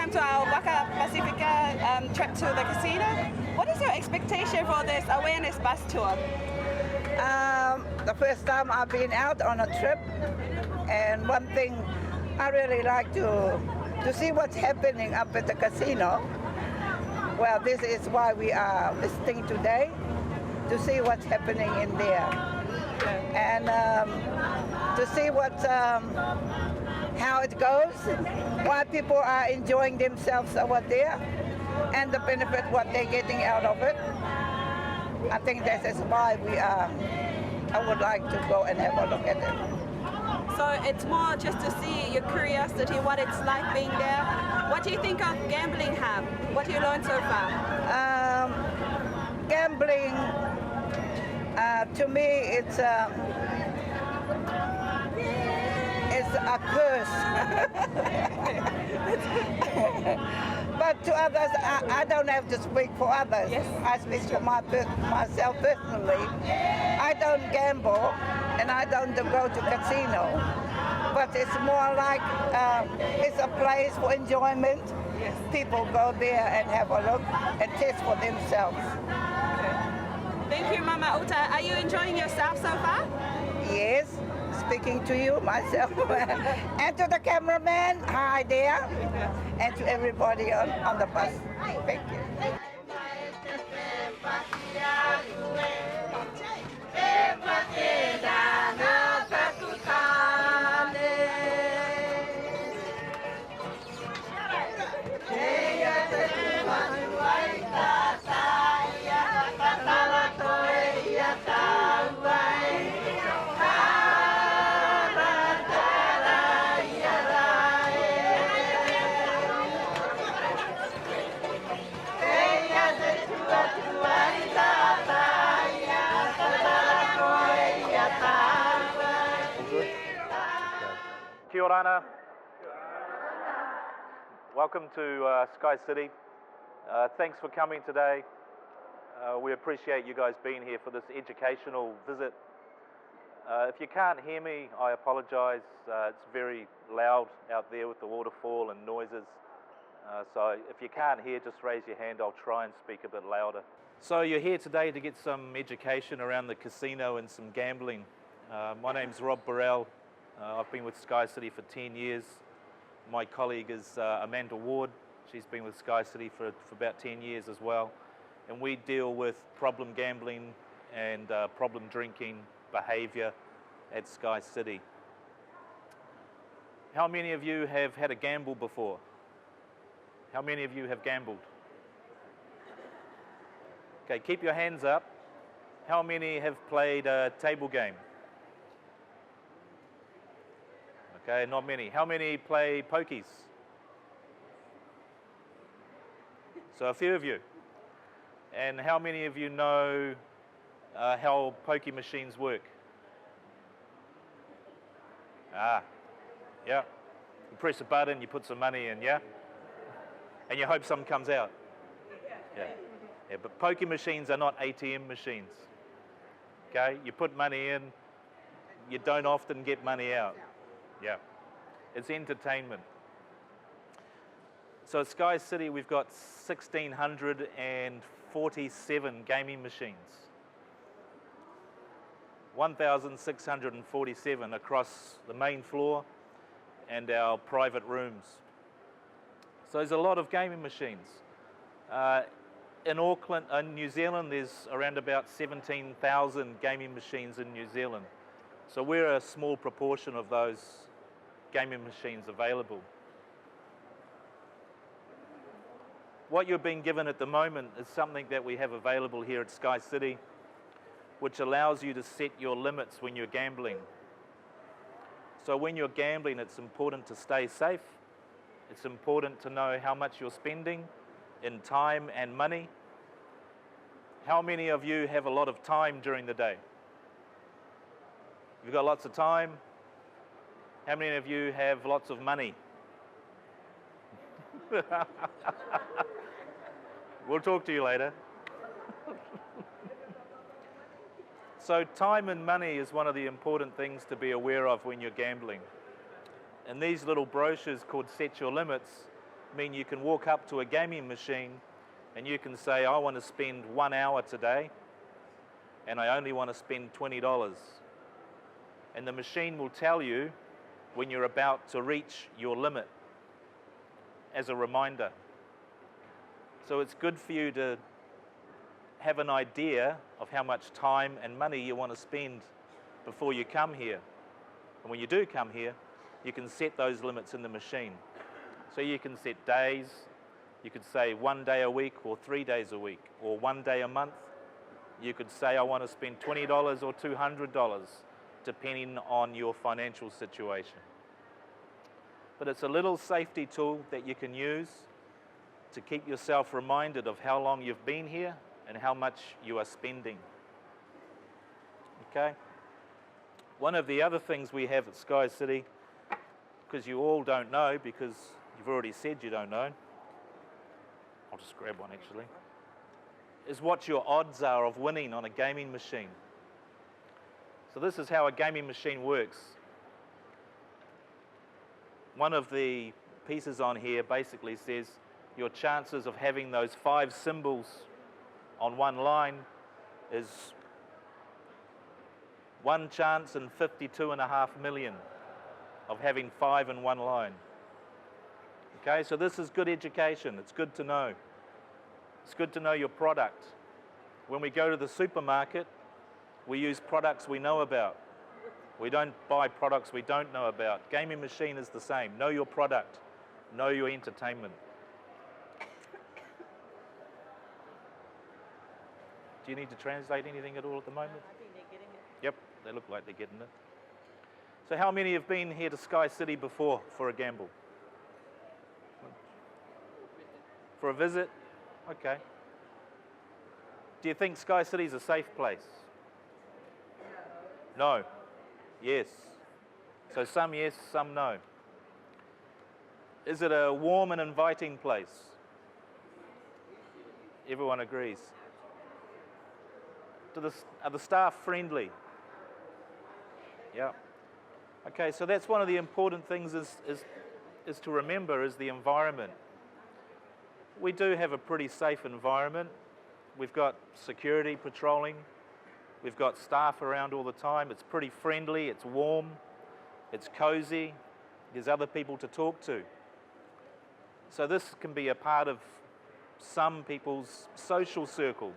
welcome to our Vaka Pacifica trip to the casino. What is your expectation for this awareness bus tour? The first time I've been out on a trip, and one thing I really like to see what's happening up at the casino. Well, this is why we are visiting today, to see what's happening in there, and to see how it goes, why people are enjoying themselves over there, and the benefit what they're getting out of it. I think that is why I would like to go and have a look at it. So it's more just to see your curiosity, what it's like being there. What do you think of gambling, Ham? What have you learned so far? Gambling, to me, it's a curse. But to others, I don't have to speak for others. Yes. I speak for myself personally. I don't gamble and I don't go to casino. But it's more like it's a place for enjoyment. Yes. People go there and have a look and test for themselves. Thank you, Mama Uta. Are you enjoying yourself so far? Yes, speaking to you, myself, and to the cameraman, hi there, and to everybody on the bus. Thank you. Kia ora. Welcome to Sky City. Thanks for coming today. We appreciate you guys being here for this educational visit. If you can't hear me, I apologize. It's very loud out there with the waterfall and noises. So if you can't hear, just raise your hand. I'll try and speak a bit louder. So you're here today to get some education around the casino and some gambling. My name's Rob Burrell. I've been with Sky City for 10 years. My colleague is Amanda Ward. She's been with Sky City for about 10 years as well. And we deal with problem gambling and problem drinking behaviour at Sky City. How many of you have had a gamble before? How many of you have gambled? Okay, keep your hands up. How many have played a table game? Okay, not many. How many play pokies? So a few of you. And how many of you know how pokie machines work? Yeah. You press a button, you put some money in, yeah? And you hope some comes out. Yeah, but pokie machines are not ATM machines. Okay, you put money in, you don't often get money out. Yeah, it's entertainment. So at Sky City, we've got 1,647 gaming machines. 1,647 across the main floor and our private rooms. So there's a lot of gaming machines. In Auckland, New Zealand, there's around about 17,000 gaming machines in New Zealand. So we're a small proportion of those gaming machines available. What you're being given at the moment is something that we have available here at Sky City, which allows you to set your limits when you're gambling. So when you're gambling, it's important to stay safe. It's important to know how much you're spending in time and money. How many of you have a lot of time during the day? You've got lots of time. How many of you have lots of money? We'll talk to you later. So time and money is one of the important things to be aware of when you're gambling. And these little brochures called Set Your Limits mean you can walk up to a gaming machine and you can say, I want to spend 1 hour today and I only want to spend $20. And the machine will tell you when you're about to reach your limit as a reminder. So it's good for you to have an idea of how much time and money you want to spend before you come here. And when you do come here, you can set those limits in the machine. So you can set days, you could say 1 day a week or 3 days a week, or 1 day a month. You could say I want to spend $20 or $200, depending on your financial situation. But it's a little safety tool that you can use to keep yourself reminded of how long you've been here and how much you are spending. Okay? One of the other things we have at Sky City, because you all don't know, because you've already said you don't know, I'll just grab one actually, is what your odds are of winning on a gaming machine. So this is how a gaming machine works. One of the pieces on here basically says your chances of having those 5 symbols on one line is 1 chance in 52.5 million of having 5 in one line. Okay, so this is good education. It's good to know. It's good to know your product. When we go to the supermarket, we use products we know about. We don't buy products we don't know about. Gaming machine is the same. Know your product. Know your entertainment. Do you need to translate anything at all at the moment? I think they're getting it. Yep, they look like they're getting it. So how many have been here to Sky City before for a gamble? For a visit? Okay. Do you think Sky City is a safe place? No. Yes. So some yes, some no. Is it a warm and inviting place? Everyone agrees. Are the staff friendly? Yeah. Okay, so that's one of the important things is to remember is the environment. We do have a pretty safe environment. We've got security patrolling. We've got staff around all the time. It's pretty friendly, it's warm, it's cozy. There's other people to talk to. So this can be a part of some people's social circle.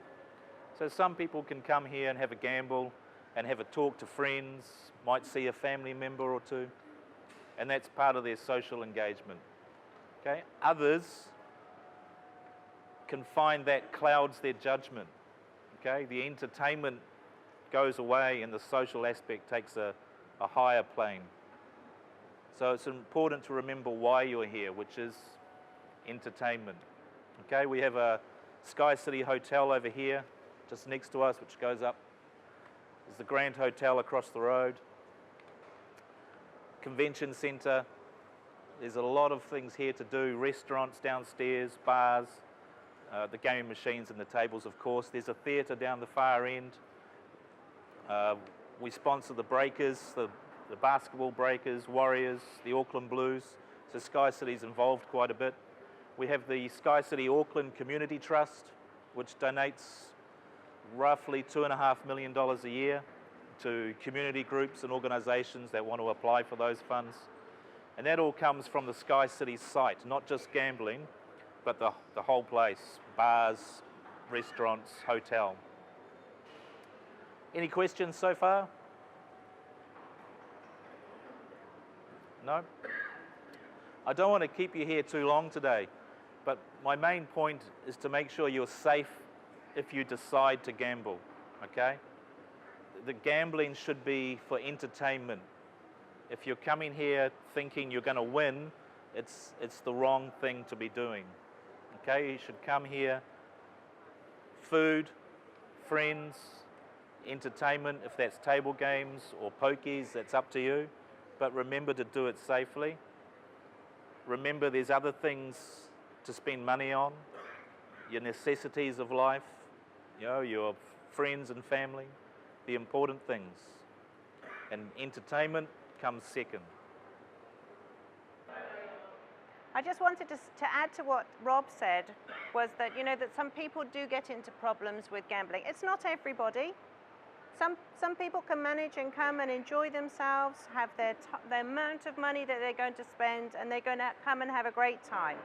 So some people can come here and have a gamble and have a talk to friends, might see a family member or two, and that's part of their social engagement. Okay? Others can find that clouds their judgment. Okay? The entertainment goes away and the social aspect takes a higher plane. So it's important to remember why you're here, which is entertainment. Okay? We have a Sky City Hotel over here, just next to us, which goes up. There's the Grand Hotel across the road. Convention centre. There's a lot of things here to do. Restaurants downstairs, bars, the gaming machines and the tables, of course. There's a theatre down the far end. We sponsor the Breakers, the basketball Breakers, Warriors, the Auckland Blues. So Sky City's involved quite a bit. We have the Sky City Auckland Community Trust, which donates roughly $2.5 million a year to community groups and organisations that want to apply for those funds. And that all comes from the Sky City site, not just gambling, but the whole place, bars, restaurants, hotel. Any questions so far? No? I don't want to keep you here too long today, but my main point is to make sure you're safe if you decide to gamble, okay? The gambling should be for entertainment. If you're coming here thinking you're going to win, it's the wrong thing to be doing, okay? You should come here, food, friends, entertainment, if that's table games or pokies, that's up to you, but remember to do it safely. Remember there's other things to spend money on, your necessities of life, you know, your friends and family, the important things. And entertainment comes second. I just wanted to add to what Rob said, was that, you know, that some people do get into problems with gambling. It's not everybody. Some people can manage and come and enjoy themselves, have their amount of money that they're going to spend, and they're going to come and have a great time.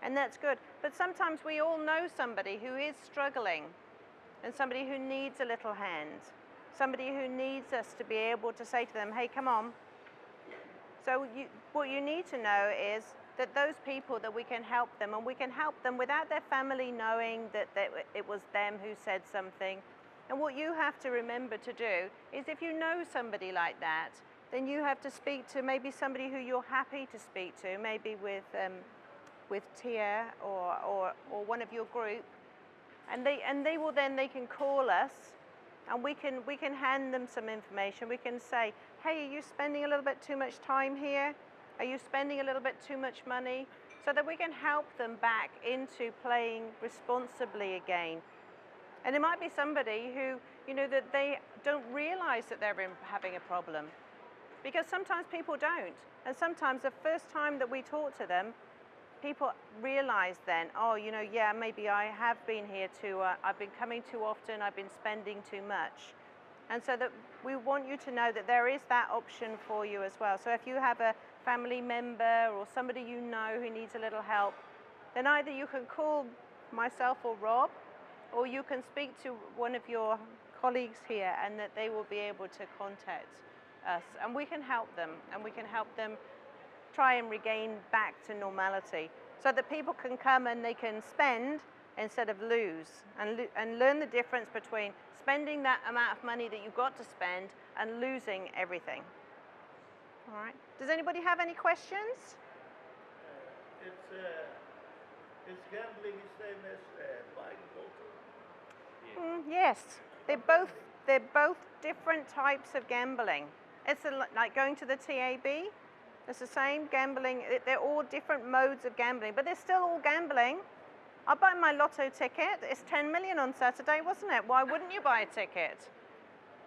And that's good. But sometimes we all know somebody who is struggling, and somebody who needs a little hand, somebody who needs us to be able to say to them, hey, come on. So what you need to know is that those people, that we can help them, and we can help them without their family knowing that it was them who said something. And what you have to remember to do is, if you know somebody like that, then you have to speak to maybe somebody who you're happy to speak to, maybe with Tia or one of your group, and they will then, they can call us, and we can hand them some information. We can say, hey, are you spending a little bit too much time here? Are you spending a little bit too much money? So that we can help them back into playing responsibly again. And it might be somebody who, you know, that they don't realize that they're having a problem, because sometimes people don't. And sometimes the first time that we talk to them, people realize then, oh, you know, yeah, maybe I have been here I've been coming too often, I've been spending too much. And so that we want you to know that there is that option for you as well. So if you have a family member or somebody you know who needs a little help, then either you can call myself or Rob, or you can speak to one of your colleagues here, and that they will be able to contact us, and we can help them, and we can help them try and regain back to normality, so that people can come and they can spend instead of lose, and learn the difference between spending that amount of money that you've got to spend and losing everything. All right. Does anybody have any questions? Is gambling the same as buying poker? Yes, they're both different types of gambling. It's like going to the TAB. It's the same gambling. They're all different modes of gambling, but they're still all gambling. I buy my lotto ticket. It's 10 million on Saturday, wasn't it? Why wouldn't you buy a ticket?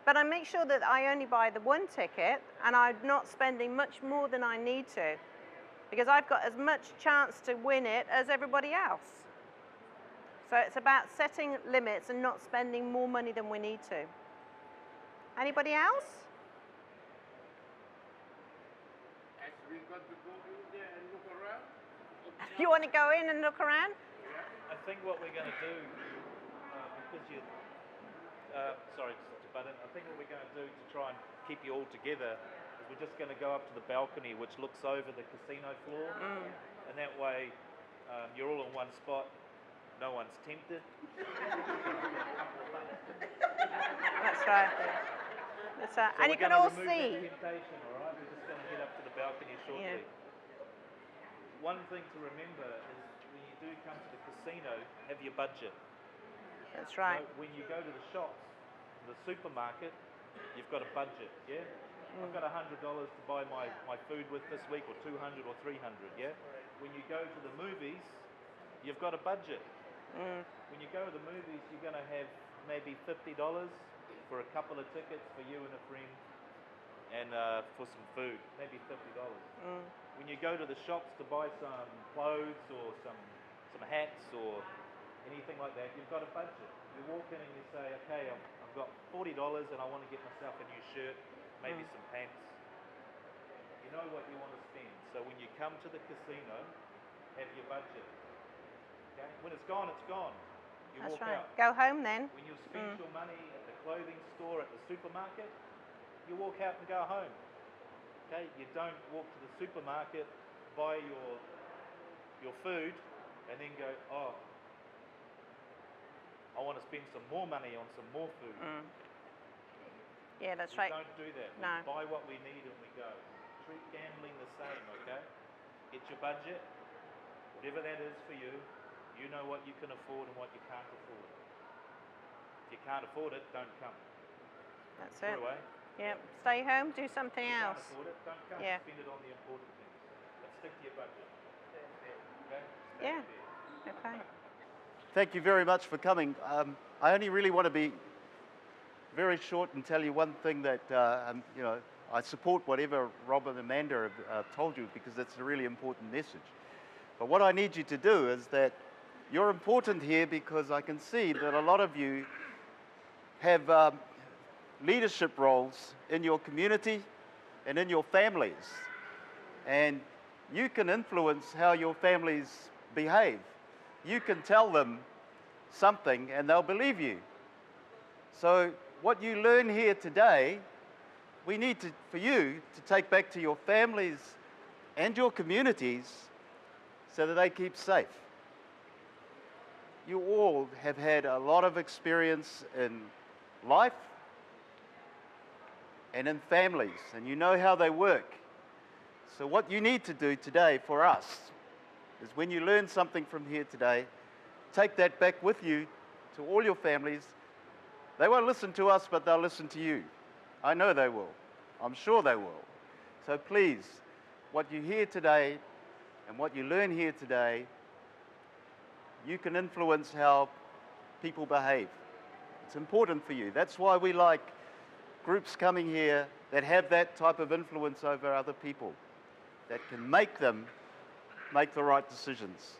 But I make sure that I only buy the one ticket, and I'm not spending much more than I need to, because I've got as much chance to win it as everybody else. So it's about setting limits and not spending more money than we need to. Anybody else? As we got to go in there and look around? You want to go in and look around? I think what we're going to do, because you, sorry to butt in, I think what we're going to do to try and keep you all together is we're just going to go up to the balcony which looks over the casino floor, and that way you're all in one spot, no one's tempted. That's right. That's right. So And you can all see. That temptation, all right? We're just going to get up to the balcony shortly. Yeah. One thing to remember is when you do come to the casino, have your budget. That's right. You know, when you go to the shops, the supermarket, you've got a budget, yeah? I've got $100 to buy my food with this week, or 200 or 300, yeah? When you go to the movies, you've got a budget. When you go to the movies, you're going to have maybe $50 for a couple of tickets for you and a friend, and for some food, maybe $50. When you go to the shops to buy some clothes or some hats or anything like that, you've got a budget. You walk in and you say, okay, I've got $40 and I want to get myself a new shirt, maybe some pants. You know what you want to spend. So when you come to the casino, have your budget. Okay? When it's gone, it's gone. You That's walk right. out. Go home then. When you spend your money at the clothing store, at the supermarket, you walk out and go home. Okay? You don't walk to the supermarket, buy your food, and then go, oh, I want to spend some more money on some more food. Yeah, that's We right. don't do that. We No. buy what we need and we go. Treat gambling the same, okay? Get your budget, whatever that is for you. You know what you can afford and what you can't afford. If you can't afford it, don't come. That's Put it. it away. Yeah. Stay home. Do something If you else. can't afford it, don't come. Yeah. Spend it on the important things. But stick to your budget. Okay? Yeah. Stay fair. Okay. Thank you very much for coming. I only really want to be very short and tell you one thing that, you know, I support whatever Rob and Amanda have told you, because that's a really important message. But what I need you to do is that you're important here because I can see that a lot of you have leadership roles in your community and in your families. And you can influence how your families behave. You can tell them something and they'll believe you. So what you learn here today, we need for you to take back to your families and your communities so that they keep safe. You all have had a lot of experience in life and in families, and you know how they work. So what you need to do today for us is when you learn something from here today, take that back with you to all your families. They won't listen to us, but they'll listen to you. I know they will. I'm sure they will. So please, what you hear today and what you learn here today, you can influence how people behave. It's important for you. That's why we like groups coming here that have that type of influence over other people, that can make them make the right decisions.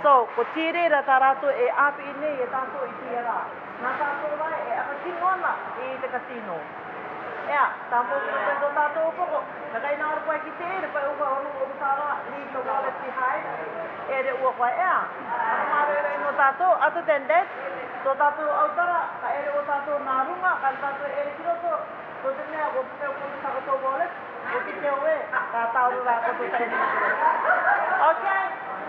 So, ko tire ra tarato e api ine e tato I tira. Na tato ra e aka kinona e te casino. Ea, tamo ko tato poko. Nakai na ko ki tire pa o ko tara ni to wala ti hai. E de o ko ea. Mare re no tato other than that, to tato autara ka e o tato narunga kan tato e tiro to. To tene ko pe ko ta ko to wala. Ko ti te we ta ta ra ko to tene. Okay.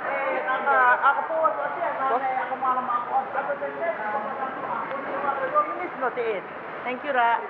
Ako po kasi ako malam ako at the test ako ni Thank you Ra.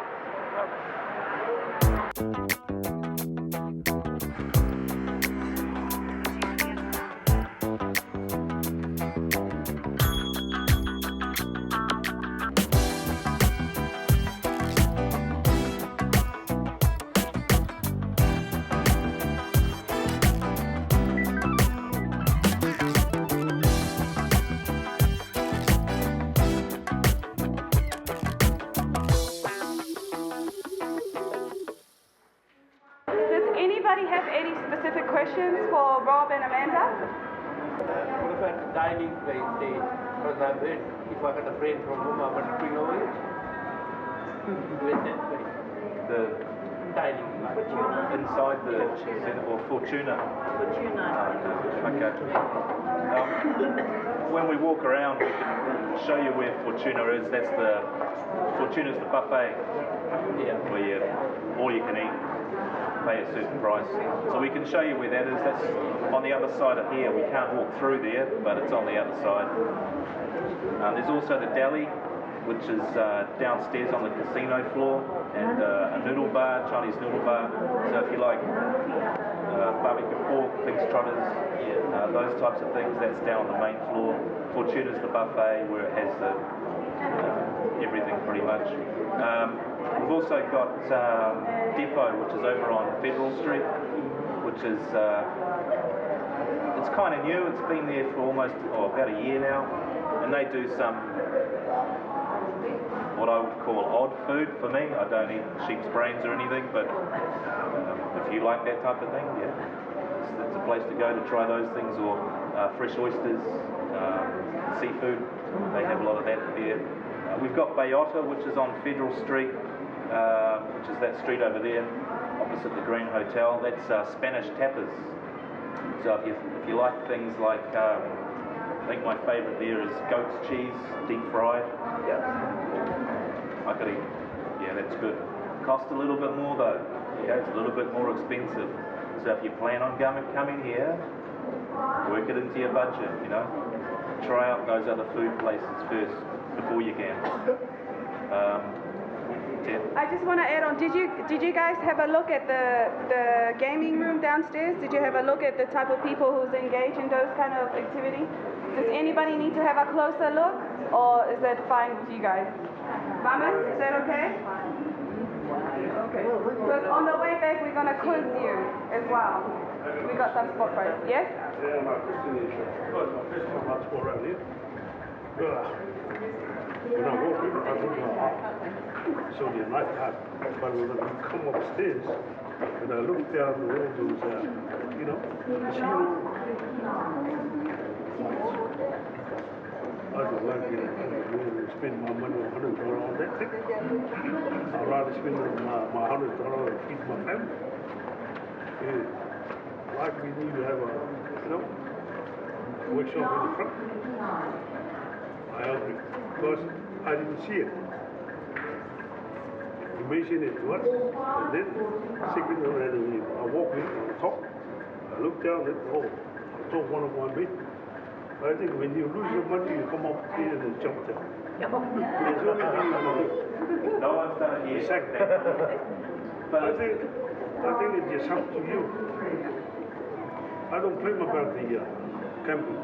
Anybody have any specific questions for Rob and Amanda? What about dining place day? Because I've heard if I got a friend from home, I must bring over it. Where's that place? The Dining place. inside the or Fortuna. Okay. When we walk around, we can show you where Fortuna is. Fortuna's the buffet. Yeah. Where you all you can eat, pay a certain price. So we can show you where that is. That's on the other side of here. We can't walk through there, but it's on the other side. There's also the deli, which is downstairs on the casino floor, and a noodle bar, Chinese noodle bar. So if you like barbecue pork, pig's trotters, those types of things, that's down on the main floor. Fortuna's the buffet, where it has everything pretty much. We've also got Depot, which is over on Federal Street, which is it's kind of new. It's been there for almost about a year now, and they do some what I would call odd food for me. I don't eat sheep's brains or anything, but if you like that type of thing, it's a place to go to try those things, or fresh oysters, seafood. They have a lot of that there. We've got Bayota, which is on Federal Street, which is that street over there, opposite the Green Hotel. That's Spanish tapas. So if you like things like, I think my favourite there is goat's cheese, deep fried. I could eat. Yeah, that's good. Cost a little bit more though. Yeah, it's a little bit more expensive. So if you plan on coming here, work it into your budget, you know. try out those other food places first before you gamble. I just want to add on. Did you guys have a look at the gaming room downstairs? Did you have a look at the type of people who's engaged in those kind of activities? Does anybody need to have a closer look, or is that fine with you guys? Mamas, is that okay? Okay. Because on the way back we're gonna quiz you as well. We got some spot prizes. Yes? Yeah, my question is, my first time I sport around here. When I walk in, I look it's only a night time. But when I come upstairs, when I look down the road, there was, casino I don't like it. Spend my money on $100 on that thing. I'd rather spend my $100 and feed my family. Yeah. Like we need to have a, workshop in the front. I agree. Because I didn't see it. You mentioned it to us, and then second I walk in on the top, I look down at I told one of my mates, I think when you lose your money, you come up here and jump down. There's only thing you can do. No one's done it yet. Exactly. But I think it's just up to you. I don't claim about the camping.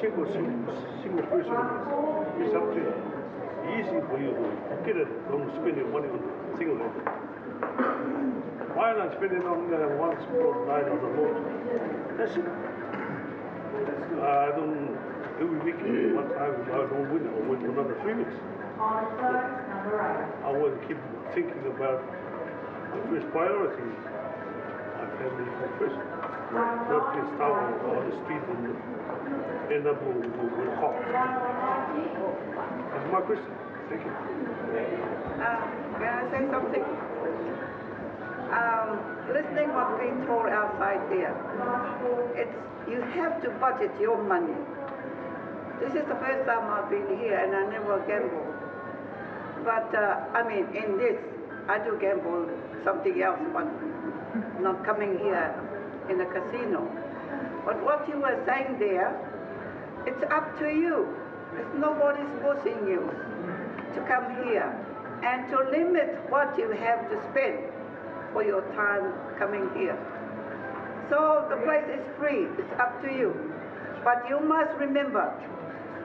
Single person, it's up to you. Easy for you to get it, don't spend your money on single level. Why not spend it on one sport night on the boat? That's it. I don't, every week, one time I don't win, I'll win another 3 weeks. I will keep thinking about the first priority, my family first. Not just town on the street and end up with a cop. That's my question. Thank you. Can I say something? Listening what we told outside there, you have to budget your money. This is the first time I've been here and I never gamble. But in this, I do gamble something else, but not coming here in a casino. But what you were saying there, it's up to you. Nobody's forcing you to come here and to limit what you have to spend for your time coming here. So the place is free, it's up to you. But you must remember,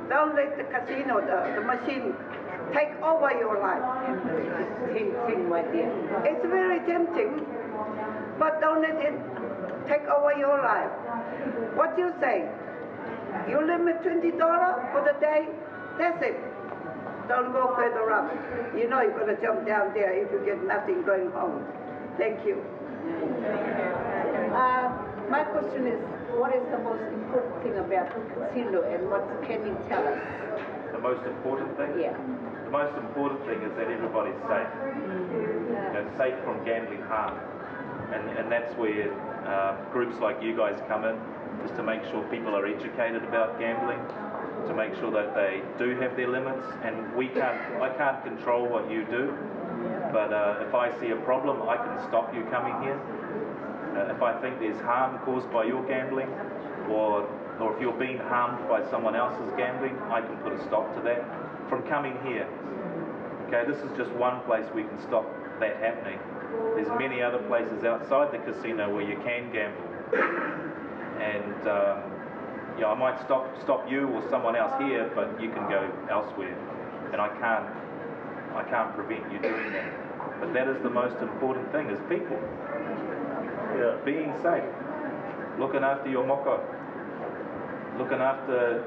don't let the casino, the machine, take over your life. It's very tempting, but don't let it take over your life. What you say? You limit $20 for the day, that's it. Don't go further up. You know you're going to jump down there if you get nothing going home. Thank you. My question is, what is the most important thing about the casino and what can you tell us? The most important thing? Yeah. The most important thing is that everybody's safe. Safe from gambling harm. And that's where groups like you guys come in, is to make sure people are educated about gambling, to make sure that they do have their limits, and I can't control what you do, but if I see a problem, I can stop you coming here. If I think there's harm caused by your gambling, or if you're being harmed by someone else's gambling, I can put a stop to that from coming here. Okay, this is just one place we can stop that happening. There's many other places outside the casino where you can gamble, and I might stop you or someone else here, but you can go elsewhere, and I can't prevent you doing that. But that is the most important thing, is people. Being safe, looking after your moko, looking after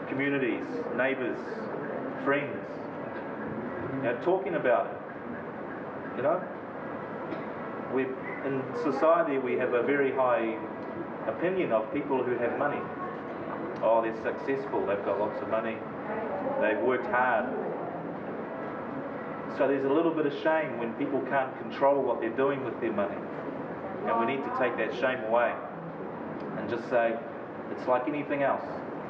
communities, neighbours, friends, talking about it. In society we have a very high opinion of people who have money. Oh, they're successful, they've got lots of money, they've worked hard. So there's a little bit of shame when people can't control what they're doing with their money. And we need to take that shame away and just say, it's like anything else.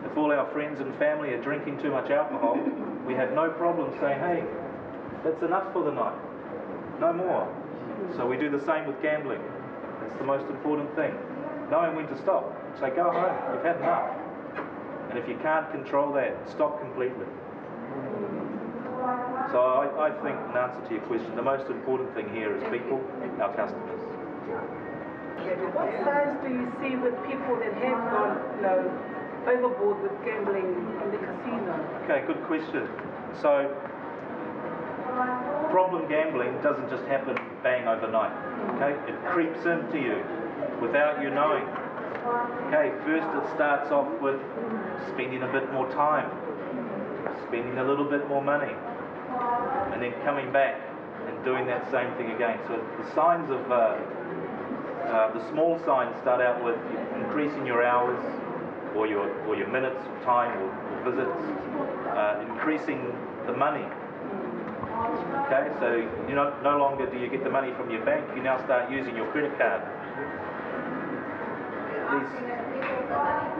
If all our friends and family are drinking too much alcohol, we have no problem saying, hey, that's enough for the night, no more. So we do the same with gambling. It's the most important thing. Knowing when to stop. Say, go home, you've had enough. And if you can't control that, stop completely. So I think, in answer to your question, the most important thing here is people, our customers. What signs do you see with people that have gone, overboard with gambling in the casino? Okay, good question. So, problem gambling doesn't just happen bang overnight. Okay, it creeps into you without you knowing. Okay, first it starts off with spending a bit more time, spending a little bit more money, and then coming back and doing that same thing again. So the signs of the small signs start out with increasing your hours or your minutes of time or visits, increasing the money. Okay, so no longer do you get the money from your bank, you now start using your credit card.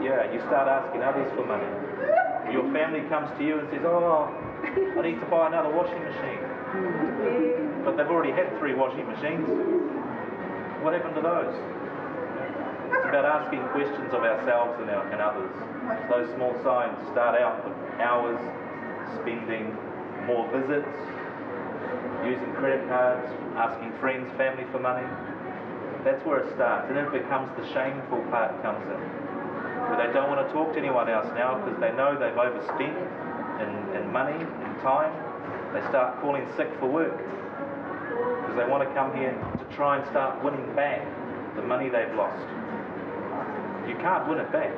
You start asking others for money. Your family comes to you and says, oh, I need to buy another washing machine. But they've already had 3 washing machines. What happened to those? It's about asking questions of ourselves and others. Those small signs start out with hours, spending, more visits, using credit cards, asking friends, family for money. That's where it starts, and then it becomes the shameful part comes in, where they don't want to talk to anyone else now because they know they've overspent in money and time. They start calling sick for work because they want to come here to try and start winning back the money they've lost. You can't win it back.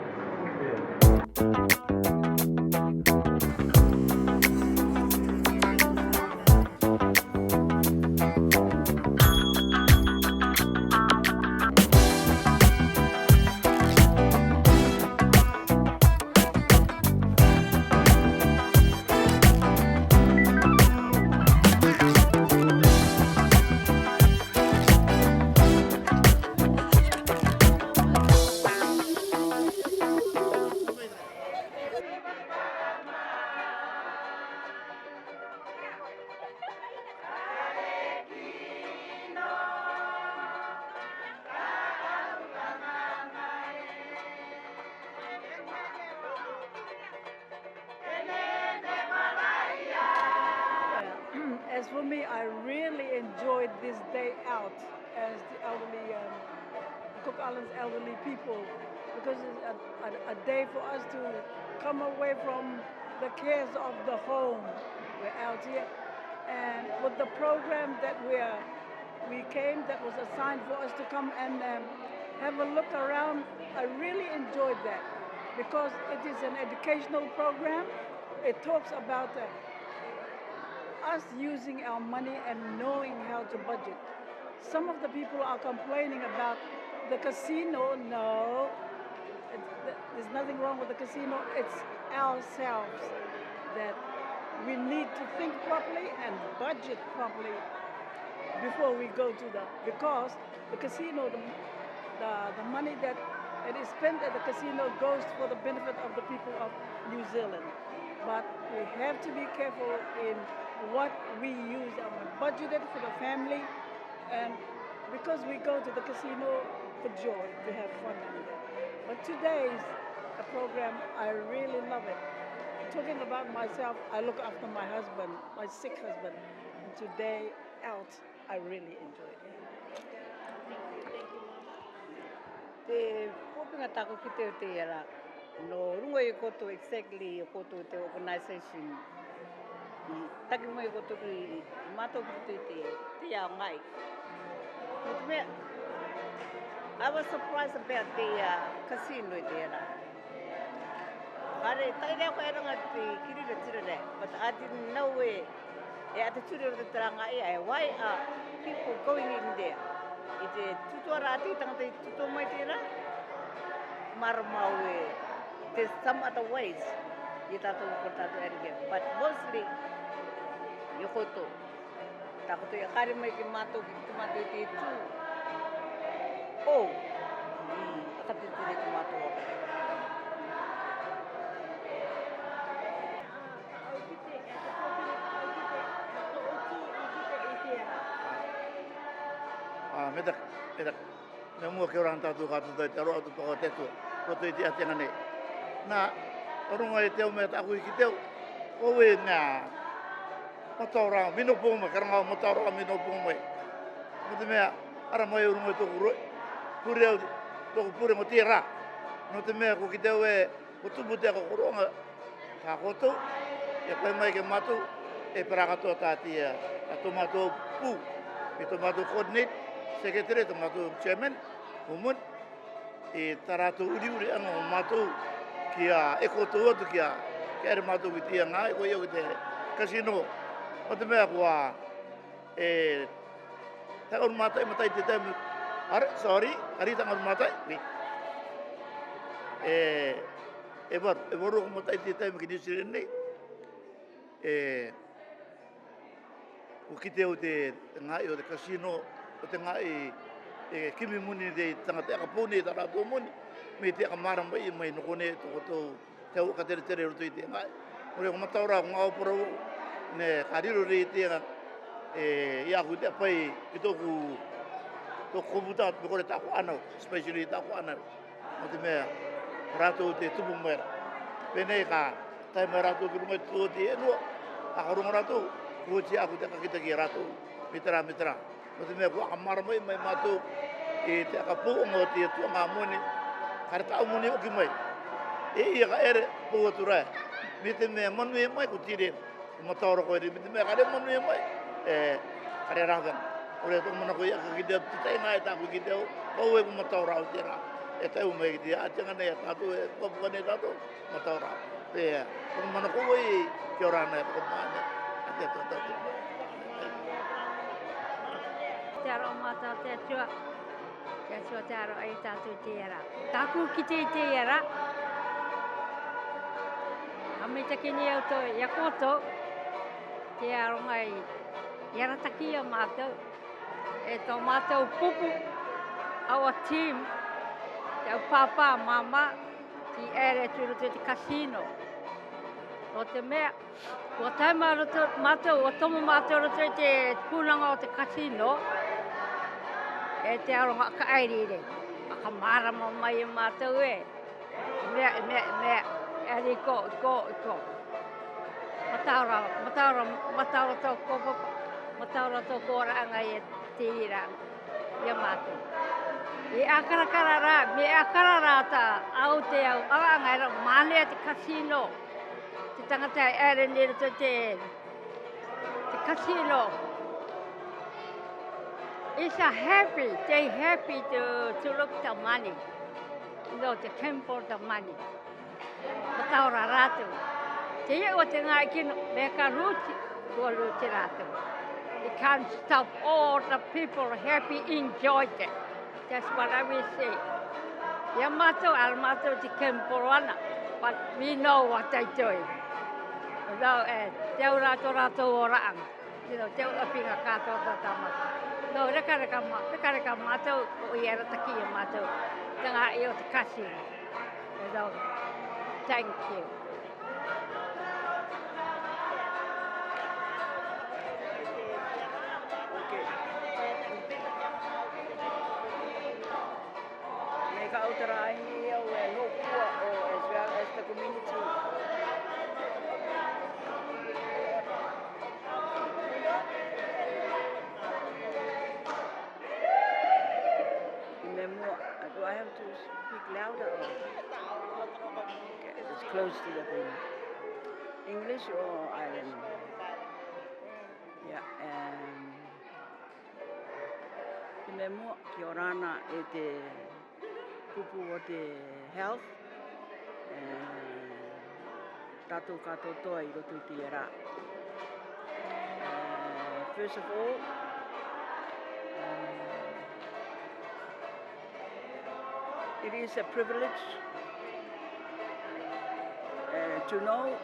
As for me, I really enjoyed this day out as the elderly, Cook Islands elderly people, because it's a day for us to come away from the cares of the home. We're out here, and with the program that we came, that was assigned for us to come and have a look around, I really enjoyed that because it is an educational program. It talks about us using our money and knowing how to budget. Some of the people are complaining about the casino. No, there's nothing wrong with the casino. It's ourselves that we need to think properly and budget properly before we go to because the casino, the money that is spent at the casino goes for the benefit of the people of New Zealand. But we have to be careful in what we use. Budgeted for the family, and because we go to the casino for joy, to have fun in there. But today's program, I really love it. Talking about myself, I look after my husband, my sick husband. And today out, I really enjoyed it. Te hopinga tako ki te era no rungo I koto exactly I koto te organisation taki mo I koto ki mato ki te ao ngai. But me, I was surprised about the casino there. I thought I was going but I didn't know where. At the children of the Tranga, why are people going in there? It's a tutora, tutomatera, marmawe. There's some other ways. But mostly, you go to Takoto Yakari making mato, Kimato. Oh, I can't do tomato. Medak me mua ke orang tatu ka tu te ro tu ko te tu ko tu ti atena ne na Orunga e teo mea taku ki teo. Koe ngā matauranga mino pōmai, karanga matauranga mino pōmai. Mo te mea, ara mai urunga e tōku roi. Pure au, tōku pure mo tia rā. No te mea ko ki teo e, ko tupu te ako koronga ka koto, e pai mai ke matu, e paranga tō tātia, a tō matu pū, e tō matu coordinate, secretary, tō matu chairman, humun, e tarātou uri anga o matu ki a eko tō atu ki a ere matu ki tia ngā, e ko iau ki te casino. O te mea kua, e tangaru mātai matai te taimu, ari tangaru mātai, e waru ko matai te taimu ki New Zealand nei, ko kite o te ngai o te casino, o te ngai e kimi muni te tangata akapone e tarato muni, me te akamara mai nokone toko tō te au ka tere roto i te ngai. Ore ko mataura ko ngā opora o, ne kariro rei te ia ku te apai i tōku koputa me kore tāku anau, especially tāku anau. O te mea, rato te tupu mera. Pene ka taima rato ki runga tō te enua, a ka runga rato, ko te aku te kakita ki rato, mitara. O te mea ko akamara mai mātou, e te akapuonga o te atua ngā moni, kare tau moni o ki mai. E ia ka ere pō atu rai. Me te mea manu e mai ko tire, mataura koe re, me te mea kare manu e mai, kare rāwanga. Ore tō mana koe aka ki te tai ngai tāku ki te au, kau e ko mataura au te rā. E tau mai ki te ātianga nei a tātou, e kapuka nei tātou, mataura au. Pea, tō mana koe i kia ora nei, tō mana, a te tātou. Te aro mātou te atua, te aro ai tātou te ara. Tāku ki te ara, Hami te kini au tō ia koto, te aro ngai iarataki a mātou, e tō mātou pupu, awa team, te au pāpā mama, ki ere tūru te casino. O te mea, kua taima roto mātou, o tomo mātou roto te pūnanga o te casino, e te aro ngā ka airire. Ka marama mai e mātou e. Mea, eri ko. Mataura tō kōpapa, mataura tō kōranga e tīranga, ia mātou. E akarakara rā, me akarara tā au te au, aanga e rau mālea te casino. Te tangata ere nere to te casino. It's they're happy to look the money, to camp for the money. Mataura rātou. Te ia o te ngā kino, me ka ruti, kua ruti rātou. You can't stop all the people happy, enjoyed it. That's what I will say. Ia mātou, ala mātou te camp for ana, but we know what they're doing. Teo rātou o raanga. Teo apinga kātou tātamata. No, reka mātou o i arataki a mātou. Tanga i o te kasi. Thank you. Me ka autara aini au e nokua o as well as the community. Do I have to speak louder? Okay, it's close to the thing. English or Ireland? Yeah, me mua ki orana e te pupu o te health. Tātou kātou toa I roto te ara. First of all, it is a privilege to know,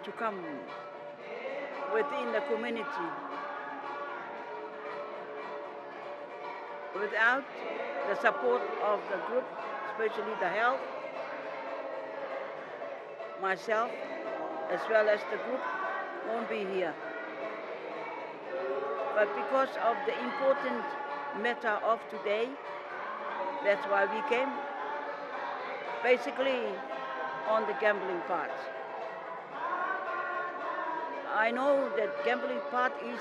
to come within the community. Without the support of the group, especially the health, myself, as well as the group, won't be here. But because of the important matter of today, that's why we came. Basically, on the gambling part. I know that gambling part is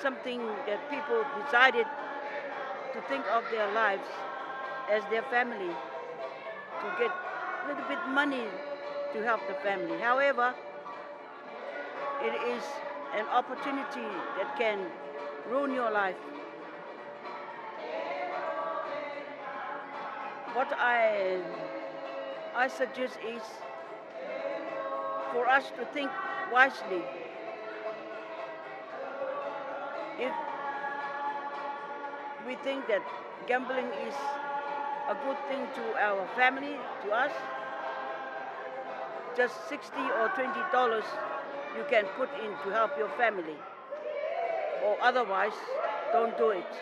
something that people decided to think of their lives as their family, to get a little bit money to help the family. However, it is an opportunity that can ruin your life. What I suggest is for us to think wisely. If we think that gambling is a good thing to our family, to us, just $60 or $20 you can put in to help your family, or otherwise don't do it.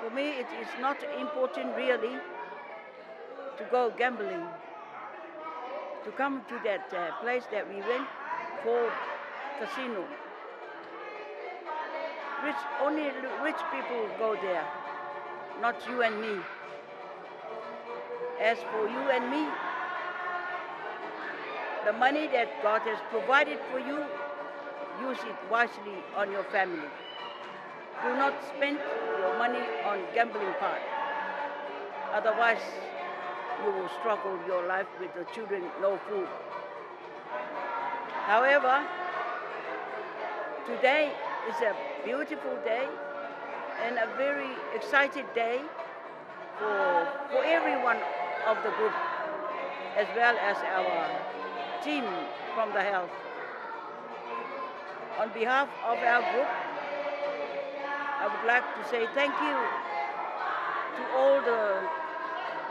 For me, it is not important really to go gambling, to come to that place that we went for casino. Only rich people go there, not you and me. As for you and me, the money that God has provided for you, use it wisely on your family. Do not spend your money on gambling part. Otherwise, you will struggle your life with the children, no food. However, today is a beautiful day and a very excited day for every one of the group, as well as our team from the health. On behalf of our group, I would like to say thank you to all the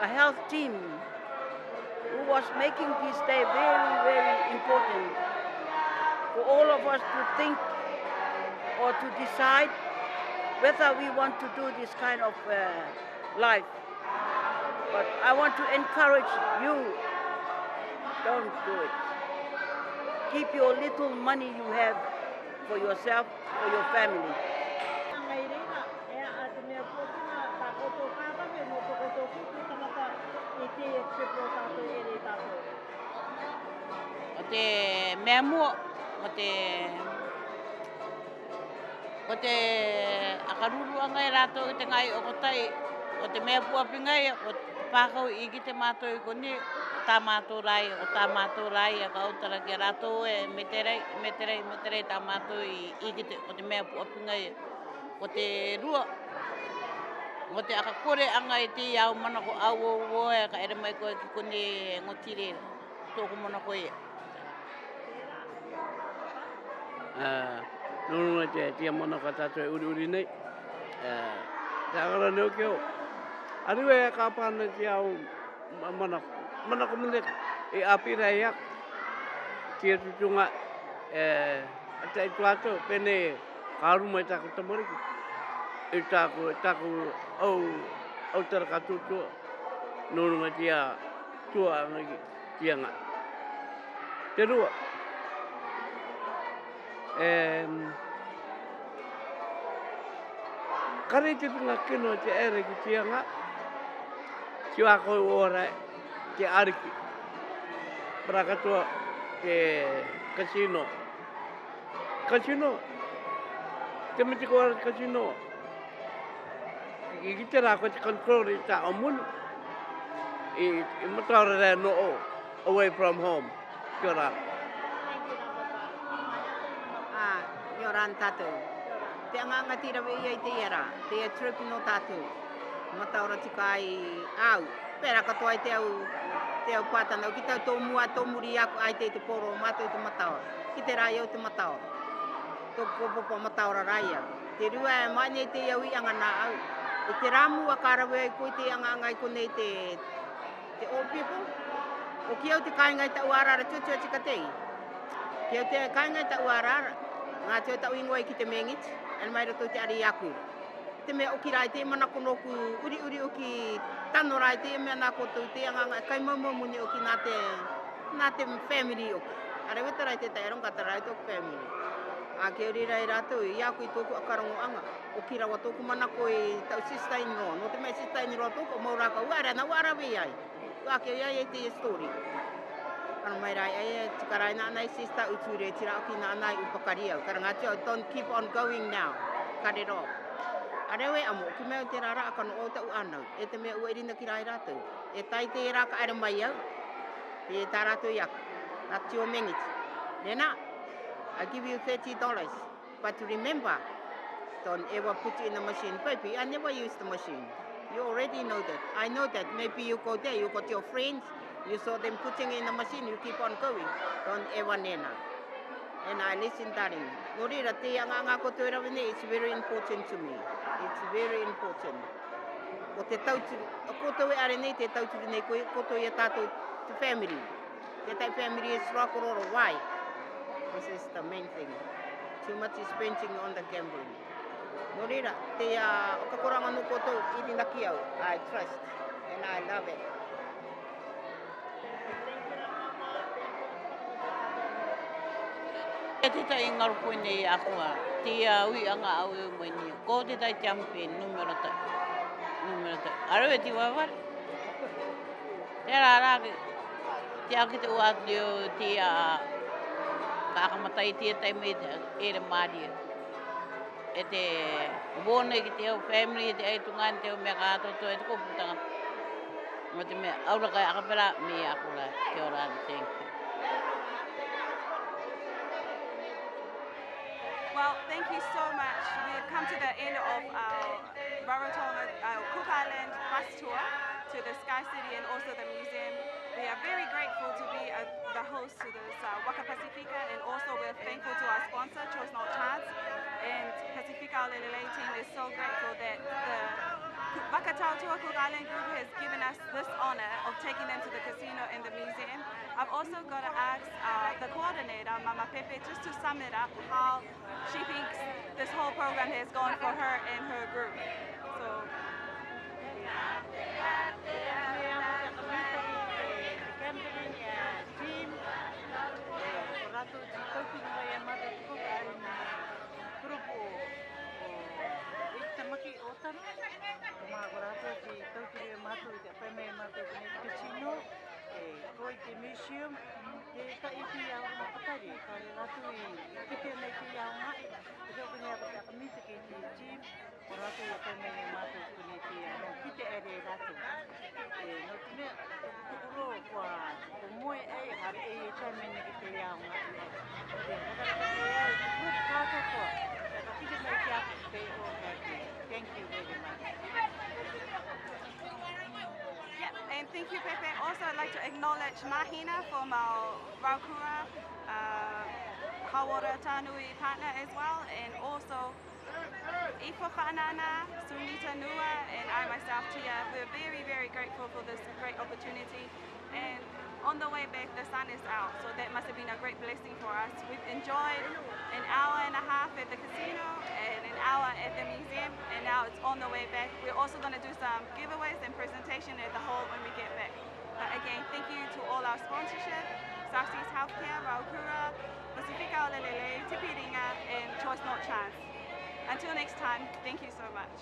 health team who was making this day very, very important for all of us to think or to decide whether we want to do this kind of life. But I want to encourage you, don't do it. Keep your little money you have for yourself, for your family. O te mea mua, o te akaruru anga e rātou i te ngai o kotai, o te mea puapingai, o te pākau i ki te mātou i koni, o tā mātou rai, a ka autara ki a rātou e meterei tā mātou i ki te, o te mea puapingai, o te rua, o te akakore anga i te au mana ko au e ka ere mai koe ki koni ngotire, tōku mana koe. Nōnunga te tia mana ka tātou e uri nei. Te agara neo keo. Ariwe e ka pāna te au mana ko mune e apira e ak. Tia tutunga a te tuatua pene kāruma i tāku tamariki. E tāku au tara ka tutua. Nōnunga tia tua anga ki tianga. Te rua. Kare te tunga kino te ere ki tianga, ki wako ora te ariki, prakatoa te casino. Casino, te mitiko ara casino, i ki te rako te control i ta omunu, i mataura rea no away from home, ki ora. Yo ran tātou. Te anganga tira wei ai te iara, te trip no tātou. Mataura tika ai au. Pera katoa ai te au pātana. Ki tau tō mua, tō muri aku ai te poro, mātou te mataura. Ki te rai au te mataura. Tō popopo mataura rai au. Te rua e mai te au i angana au. I te ramu a kārawe ai koe te anganga i konei te old people. O ki au te kāingai tau arara tuatua tika tei. Ki au te kāingai tau arara. Ngā teo tau ingoa i ki te mengit, an mai rato te ari aku. Te mea oki rai te mana konoku uri o ki tano rai te mea nā kotou te anganga kai maumuni o ki nā te family oki. Are weta rai te tai rongata rai tōku family. A ke uri rai rātou i aku i tōku akarongo anga. O ki rawa tōku mana ko i tau sister in law. No te mea sister in law tōku o mauraka uare ana uara wei ai. Ake ia te story. Kara mai rai ai tikarai na nai sister uture tira ki na nai upakaria. Kara ngati don't keep on going now. Cut it off. Arewe amo ki me te rara kan o ta anau. E te me u erina ki rai ratu. E tai te ra ka ara mai au. Te taratu yak. That's your minute. Nena, I give you $30. But remember, don't ever put it in the machine. Baby, I never use the machine. You already know that. I know that. Maybe you go there, you got your friends, you saw them putting it in the machine, you keep on going. Don't ever nena. And I listen, darling. Norira te anga koto rawene, it's very important to me. It's very important. O te tautu, o koto e are nei te tautu nei koto e tātou to family. Te tai family is rakororo. Why? This is the main thing. Too much is spending on the gambling. Norira, te o kakoranga no koto i naki au. I trust and I love it. E te tai ngaru koe nei akua, te ui anga au e mai ni. Ko te tai champion, numero tai. Arewe ti wawar. Te rārake, te ake te uatu leo te kakamatai te tai me te ere maaria. E te wone ki te au family, te aitungani, te au mea kātoto, e te kōputanga. Mo te mea, aura kai akapera, me akura, te orani, thank you. Well, thank you so much. We've come to the end of our Rarotonga Cook Island bus tour to the Sky City and also the museum. We are very grateful to be the host to this Waka Pacifica, and also we're thankful to our sponsor, Choice Not Chance. And Pacifica Ola Lelei team is so grateful that the Vaka Tuatua Cook Island group has given us this honor of taking them to the casino and the museum. I've also got to ask the coordinator, Mama Pepe, just to sum it up, how she thinks this whole program has gone for her and her group. So. The museum, the Taipei Pakari, Karatui, Kitty Yama, the Community team, or Ratu Family Matu Unity, and Kitty Ede Ratu. Not for Moy A have a time in the Yama. Thank you very much. And thank you, Pepe. Also, I'd like to acknowledge Mahina from our Raukura, Hawara Tanui partner as well, and also Ifa Whanana, Sunita Nua, and I myself, Tia. We're very, very grateful for this great opportunity. And on the way back, the sun is out, so that must have been a great blessing for us. We've enjoyed an hour and a half at the casino and an hour at the museum, and now it's on the way back. We're also going to do some giveaways and presentation at the hall when we get back. But again, thank you to all our sponsorship, Southseas Healthcare, Raukura, Pacifica Ola Lelei, Tipiringa, and Choice Not Chance. Until next time, thank you so much.